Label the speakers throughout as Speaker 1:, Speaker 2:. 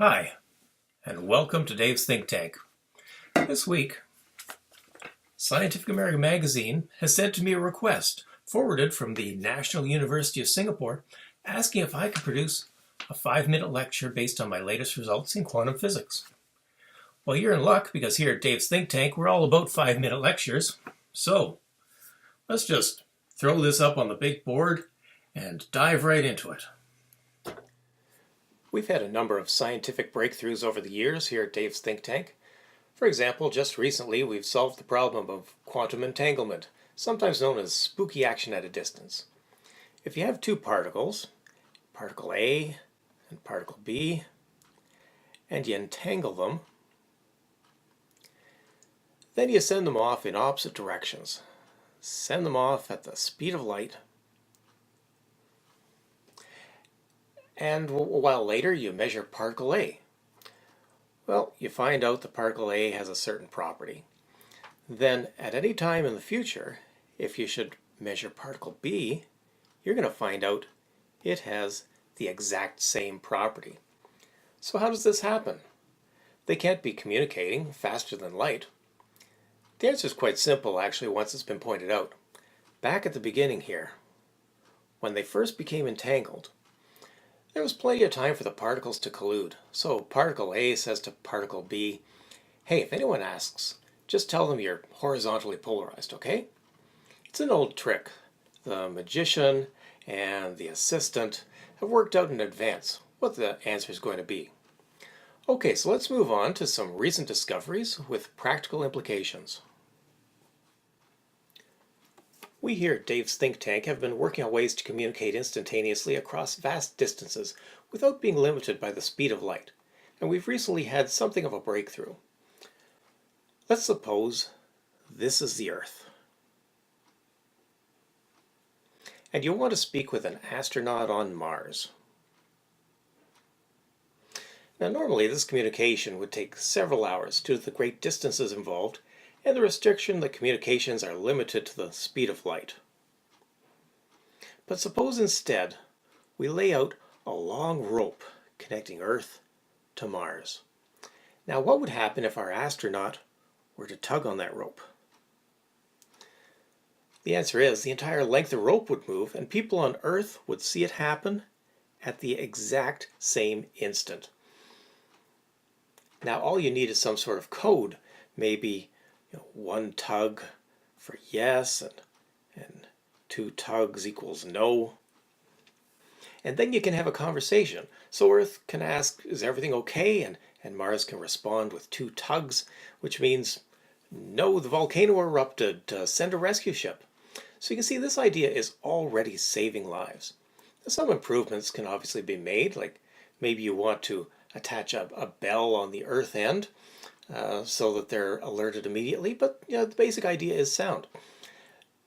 Speaker 1: Hi, and welcome to Dave's Think Tank. This week, Scientific American Magazine has sent to me a request forwarded from the National University of Singapore asking if I could produce a 5-minute lecture based on my latest results in quantum physics. Well, you're in luck because here at Dave's Think Tank, we're all about 5-minute lectures. So, let's just throw this up on the big board and dive right into it. We've had a number of scientific breakthroughs over the years here at Dave's Think Tank. For example, just recently we've solved the problem of quantum entanglement, sometimes known as spooky action at a distance. If you have two particles, particle A and particle B, and you entangle them, then you send them off in opposite directions. Send them off at the speed of light, and a while later you measure particle A. Well, you find out the particle A has a certain property. Then at any time in the future, if you should measure particle B, you're going to find out it has the exact same property. So how does this happen? They can't be communicating faster than light. The answer is quite simple actually once it's been pointed out. Back at the beginning here, when they first became entangled, there was plenty of time for the particles to collude. So particle A says to particle B, hey, if anyone asks, just tell them you're horizontally polarized, okay? It's an old trick. The magician and the assistant have worked out in advance what the answer is going to be. Okay, so let's move on to some recent discoveries with practical implications. We here at Dave's Think Tank have been working on ways to communicate instantaneously across vast distances without being limited by the speed of light, and we've recently had something of a breakthrough. Let's suppose this is the Earth, and you want to speak with an astronaut on Mars. Now normally this communication would take several hours due to the great distances involved and the restriction that communications are limited to the speed of light. But suppose instead we lay out a long rope connecting Earth to Mars. Now what would happen if our astronaut were to tug on that rope? The answer is the entire length of rope would move and people on Earth would see it happen at the exact same instant. Now all you need is some sort of code, maybe one tug for yes and two tugs equals no. And then you can have a conversation. So Earth can ask, is everything okay? And Mars can respond with two tugs, which means, no, the volcano erupted, send a rescue ship. So you can see this idea is already saving lives. Some improvements can obviously be made, like maybe you want to attach a bell on the Earth end, so that they're alerted immediately, but the basic idea is sound.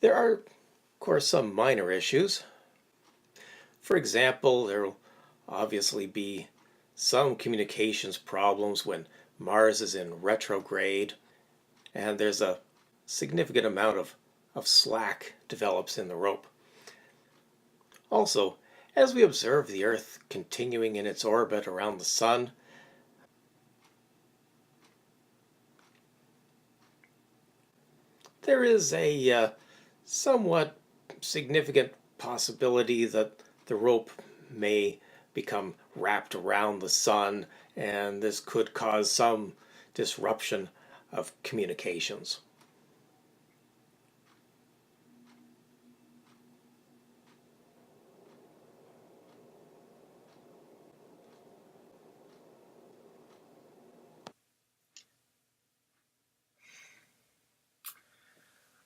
Speaker 1: There are, of course, some minor issues. For example, there will obviously be some communications problems when Mars is in retrograde, and there's a significant amount of slack develops in the rope. Also, as we observe the Earth continuing in its orbit around the Sun, there is a somewhat significant possibility that the rope may become wrapped around the Sun, and this could cause some disruption of communications.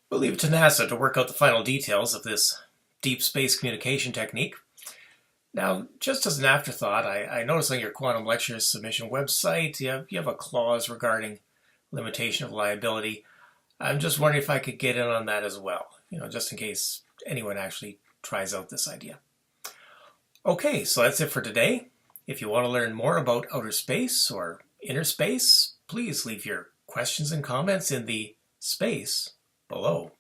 Speaker 1: We'll leave it to NASA to work out the final details of this deep space communication technique. Now, just as an afterthought, I noticed on your quantum lectures submission website, you have a clause regarding limitation of liability. I'm just wondering if I could get in on that as well, just in case anyone actually tries out this idea. Okay, so that's it for today. If you want to learn more about outer space or inner space, please leave your questions and comments in the space below.